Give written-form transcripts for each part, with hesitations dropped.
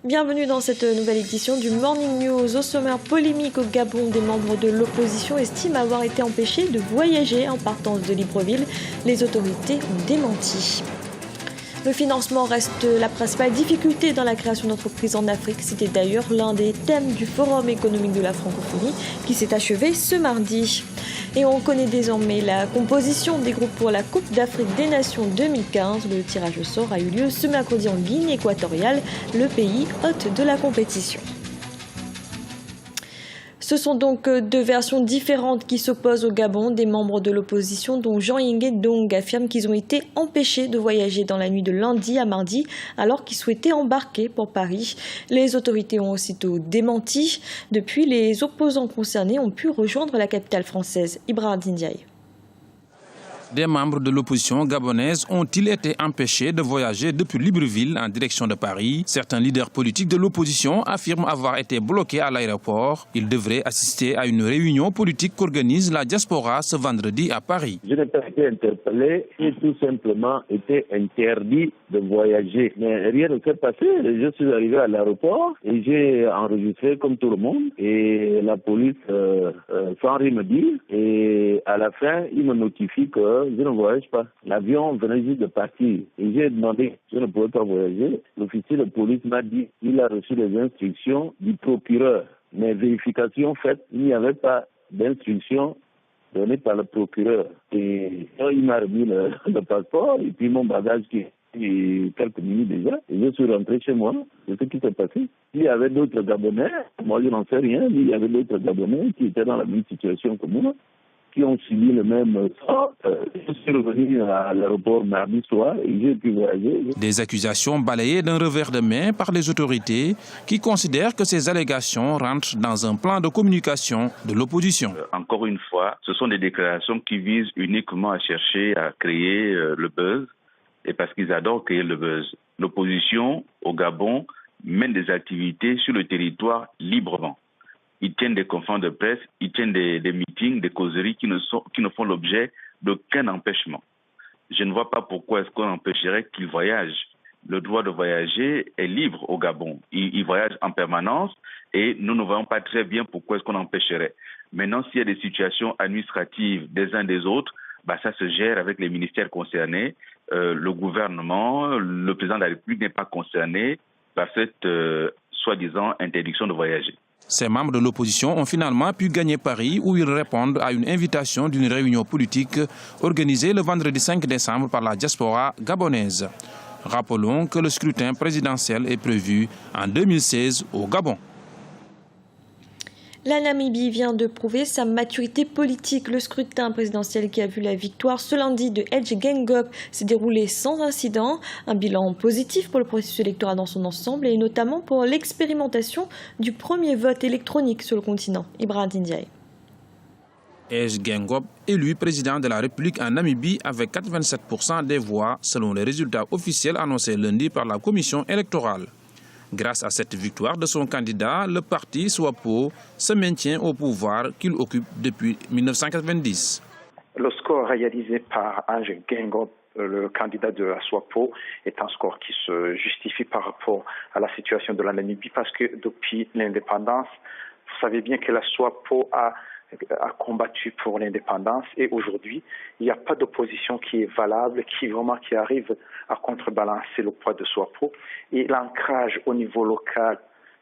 Bienvenue dans cette nouvelle édition du Morning News. Au sommaire, polémique au Gabon, des membres de l'opposition estiment avoir été empêchés de voyager en partance de Libreville. Les autorités ont démenti. Le financement reste la principale difficulté dans la création d'entreprises en Afrique. C'était d'ailleurs l'un des thèmes du Forum économique de la francophonie qui s'est achevé ce mardi. Et on connaît désormais la composition des groupes pour la Coupe d'Afrique des Nations 2015. Le tirage au sort a eu lieu ce mercredi en Guinée équatoriale, le pays hôte de la compétition. Ce sont donc deux versions différentes qui s'opposent au Gabon. Des membres de l'opposition, dont Jean-Yingue Dong, affirment qu'ils ont été empêchés de voyager dans la nuit de lundi à mardi alors qu'ils souhaitaient embarquer pour Paris. Les autorités ont aussitôt démenti. Depuis, les opposants concernés ont pu rejoindre la capitale française, Ibrahim Ndiaye. Des membres de l'opposition gabonaise ont-ils été empêchés de voyager depuis Libreville en direction de Paris? Certains leaders politiques de l'opposition affirment avoir été bloqués à l'aéroport. Ils devraient assister à une réunion politique qu'organise la diaspora ce vendredi à Paris. Je n'ai pas été interpellé, j'ai tout simplement été interdit de voyager. Mais rien ne s'est passé. Je suis arrivé à l'aéroport et j'ai enregistré comme tout le monde. Et la police, sans rien me dire, et à la fin, il me notifie que je ne voyage pas. L'avion venait juste de partir. Et j'ai demandé, je ne pouvais pas voyager. L'officier de police m'a dit qu'il a reçu les instructions du procureur. Mais vérification faite, il n'y avait pas d'instructions données par le procureur. Et il m'a remis le passeport et puis mon bagage qui est quelques minutes déjà. Et je suis rentré chez moi. C'est ce qui s'est passé. Il y avait d'autres Gabonais, moi je n'en sais rien, mais il y avait d'autres Gabonais qui étaient dans la même situation que moi, qui ont subi le même sort. Je suis revenu à l'aéroport mardi soir et j'ai pu voyager. Des accusations balayées d'un revers de main par les autorités qui considèrent que ces allégations rentrent dans un plan de communication de l'opposition. Encore une fois, ce sont des déclarations qui visent uniquement à chercher à créer le buzz et parce qu'ils adorent créer le buzz. L'opposition au Gabon mène des activités sur le territoire librement. Ils tiennent des conférences de presse, ils tiennent des meetings, des causeries qui ne font l'objet d'aucun empêchement. Je ne vois pas pourquoi est-ce qu'on empêcherait qu'ils voyagent. Le droit de voyager est libre au Gabon. Ils voyagent en permanence et nous ne voyons pas très bien pourquoi est-ce qu'on empêcherait. Maintenant, s'il y a des situations administratives des uns des autres, ça se gère avec les ministères concernés. Le gouvernement, le président de la République n'est pas concerné par cette soi-disant interdiction de voyager. Ces membres de l'opposition ont finalement pu gagner Paris où ils répondent à une invitation d'une réunion politique organisée le vendredi 5 décembre par la diaspora gabonaise. Rappelons que le scrutin présidentiel est prévu en 2016 au Gabon. La Namibie vient de prouver sa maturité politique. Le scrutin présidentiel qui a vu la victoire ce lundi de Edge Gengop s'est déroulé sans incident. Un bilan positif pour le processus électoral dans son ensemble et notamment pour l'expérimentation du premier vote électronique sur le continent. Ibrahim Ndiaye. Edge Gengop, élu président de la République en Namibie avec 87% des voix selon les résultats officiels annoncés lundi par la commission électorale. Grâce à cette victoire de son candidat, le parti SWAPO se maintient au pouvoir qu'il occupe depuis 1990. Le score réalisé par Edge Gengop, le candidat de la SWAPO, est un score qui se justifie par rapport à la situation de la Namibie parce que depuis l'indépendance, vous savez bien que la SWAPO a combattu pour l'indépendance et aujourd'hui, il n'y a pas d'opposition qui est valable, qui arrive à contrebalancer le poids de SWAPO et l'ancrage au niveau local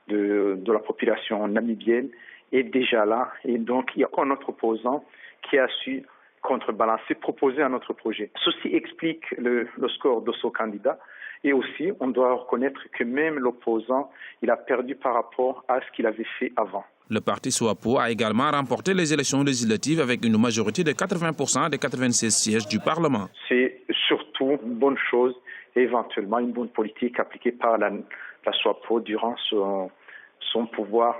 de la population namibienne est déjà là et donc il y a un autre opposant qui a su contrebalancer, proposer un autre projet. Ceci explique le score de ce candidat et aussi on doit reconnaître que même l'opposant, il a perdu par rapport à ce qu'il avait fait avant. Le parti SWAPO a également remporté les élections législatives avec une majorité de 80% des 96 sièges du Parlement. C'est surtout une bonne chose et éventuellement une bonne politique appliquée par la SWAPO durant son pouvoir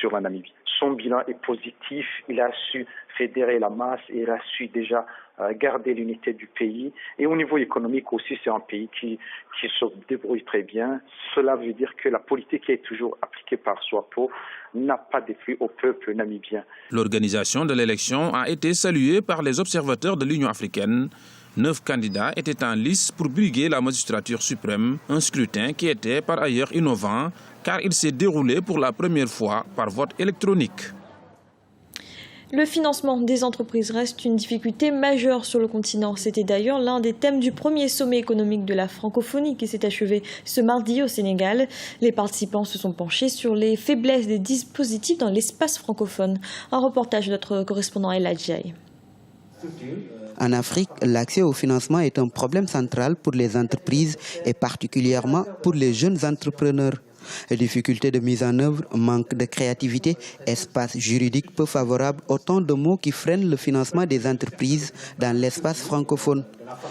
sur la Namibie. Son bilan est positif, il a su fédérer la masse et il a su déjà garder l'unité du pays. Et au niveau économique aussi, c'est un pays qui se débrouille très bien. Cela veut dire que la politique qui est toujours appliquée par SWAPO n'a pas déplu au peuple namibien. L'organisation de l'élection a été saluée par les observateurs de l'Union africaine. 9 candidats étaient en lice pour briguer la magistrature suprême, un scrutin qui était par ailleurs innovant car il s'est déroulé pour la première fois par vote électronique. Le financement des entreprises reste une difficulté majeure sur le continent. C'était d'ailleurs l'un des thèmes du premier sommet économique de la francophonie qui s'est achevé ce mardi au Sénégal. Les participants se sont penchés sur les faiblesses des dispositifs dans l'espace francophone. Un reportage de notre correspondant El Hadjaï. En Afrique, l'accès au financement est un problème central pour les entreprises et particulièrement pour les jeunes entrepreneurs. Difficultés de mise en œuvre, manque de créativité, espace juridique peu favorable, autant de mots qui freinent le financement des entreprises dans l'espace francophone.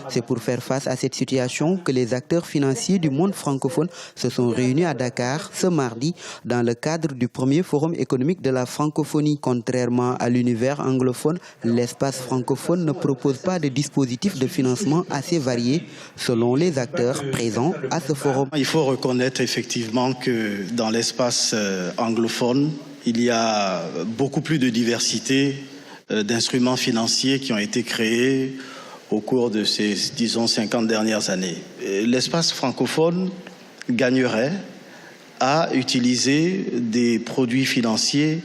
C'est pour faire face à cette situation que les acteurs financiers du monde francophone se sont réunis à Dakar ce mardi dans le cadre du premier forum économique de la francophonie. Contrairement à l'univers anglophone, l'espace francophone ne propose pas de dispositifs de financement assez variés selon les acteurs présents à ce forum. Il faut reconnaître effectivement que dans l'espace anglophone, il y a beaucoup plus de diversité d'instruments financiers qui ont été créés au cours de ces, disons, 50 dernières années. L'espace francophone gagnerait à utiliser des produits financiers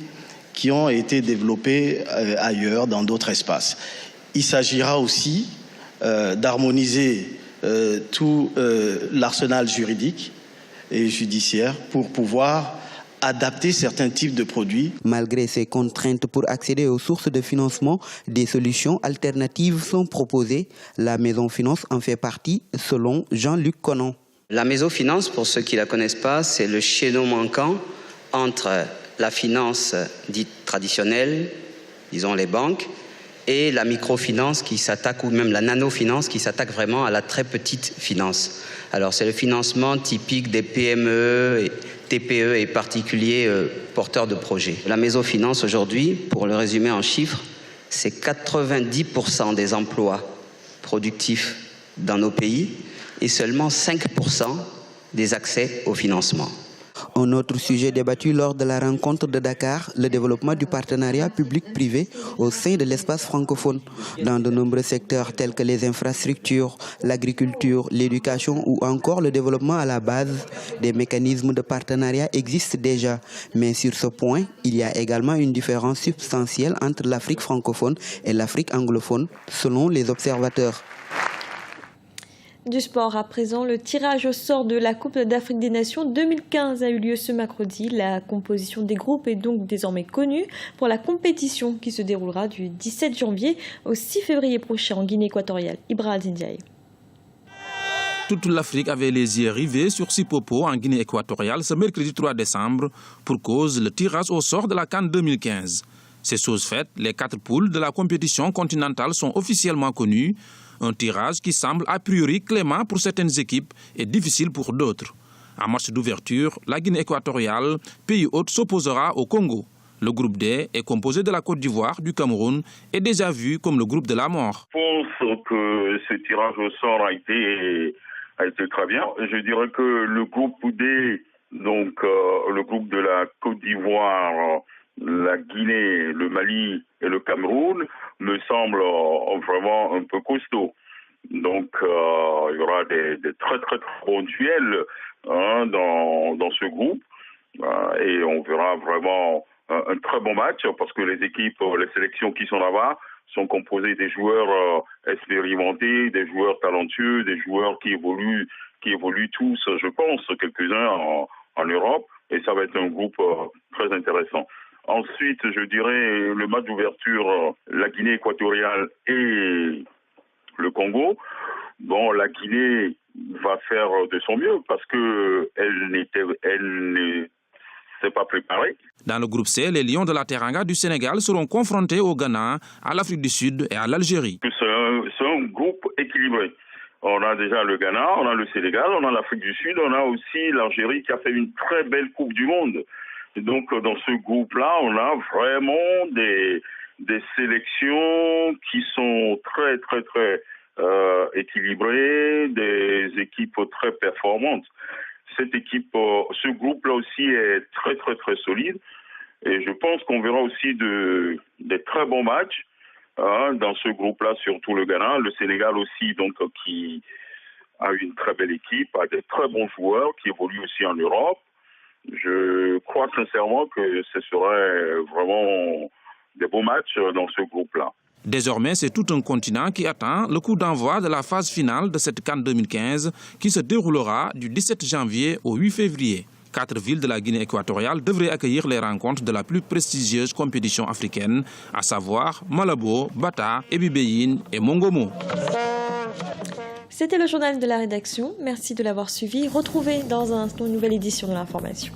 qui ont été développés ailleurs, dans d'autres espaces. Il s'agira aussi d'harmoniser tout l'arsenal juridique et judiciaire pour pouvoir adapter certains types de produits. Malgré ces contraintes pour accéder aux sources de financement, des solutions alternatives sont proposées. La Maison Finance en fait partie, selon Jean-Luc Conan. La Maison Finance, pour ceux qui ne la connaissent pas, c'est le chaînon manquant entre la finance dite traditionnelle, disons les banques, et la microfinance qui s'attaque, ou même la nanofinance qui s'attaque vraiment à la très petite finance. Alors c'est le financement typique des PME, TPE et particuliers porteurs de projets. La Mésofinance aujourd'hui, pour le résumer en chiffres, c'est 90% des emplois productifs dans nos pays et seulement 5% des accès au financement. Un autre sujet débattu lors de la rencontre de Dakar, le développement du partenariat public-privé au sein de l'espace francophone. Dans de nombreux secteurs tels que les infrastructures, l'agriculture, l'éducation ou encore le développement à la base, des mécanismes de partenariat existent déjà. Mais sur ce point, il y a également une différence substantielle entre l'Afrique francophone et l'Afrique anglophone, selon les observateurs. Du sport à présent, le tirage au sort de la Coupe d'Afrique des Nations 2015 a eu lieu ce mercredi. La composition des groupes est donc désormais connue pour la compétition qui se déroulera du 17 janvier au 6 février prochain en Guinée équatoriale. Ibra Ndiaye. Toute l'Afrique avait les yeux rivés sur Sipopo en Guinée équatoriale ce mercredi 3 décembre pour cause le tirage au sort de la CAN 2015. C'est chose faite, les 4 poules de la compétition continentale sont officiellement connues. Un tirage qui semble a priori clément pour certaines équipes et difficile pour d'autres. En match d'ouverture, la Guinée équatoriale, pays hôte, s'opposera au Congo. Le groupe D est composé de la Côte d'Ivoire, du Cameroun et déjà vu comme le groupe de la mort. Je pense que ce tirage au sort a été très bien. Je dirais que le groupe D, donc le groupe de la Côte d'Ivoire, la Guinée, le Mali et le Cameroun me semble vraiment un peu costaud. Donc il y aura des très très bons duels dans ce groupe et on verra vraiment un très bon match parce que les équipes, les sélections qui sont là-bas sont composées des joueurs expérimentés, des joueurs talentueux, des joueurs qui évoluent tous, je pense, quelques-uns en Europe et ça va être un groupe très intéressant. Ensuite, je dirais le match d'ouverture, la Guinée équatoriale et le Congo. Bon, la Guinée va faire de son mieux parce que elle ne s'est pas préparée. Dans le groupe C, les Lions de la Teranga du Sénégal seront confrontés au Ghana, à l'Afrique du Sud et à l'Algérie. C'est un groupe équilibré. On a déjà le Ghana, on a le Sénégal, on a l'Afrique du Sud, on a aussi l'Algérie qui a fait une très belle Coupe du Monde. Et donc, dans ce groupe-là, on a vraiment des sélections qui sont très, très, très équilibrées, des équipes très performantes. Ce groupe-là aussi est très, très, très solide. Et je pense qu'on verra aussi des très bons matchs. dans ce groupe-là, surtout le Ghana. Le Sénégal aussi, donc, qui a une très belle équipe, a des très bons joueurs qui évoluent aussi en Europe. Je crois sincèrement que ce serait vraiment des beaux matchs dans ce groupe-là. Désormais, c'est tout un continent qui attend le coup d'envoi de la phase finale de cette CAN 2015 qui se déroulera du 17 janvier au 8 février. 4 villes de la Guinée équatoriale devraient accueillir les rencontres de la plus prestigieuse compétition africaine, à savoir Malabo, Bata, Ebibéyin et Mongomo. C'était le journal de la rédaction. Merci de l'avoir suivi. Retrouvez dans une nouvelle édition de l'information.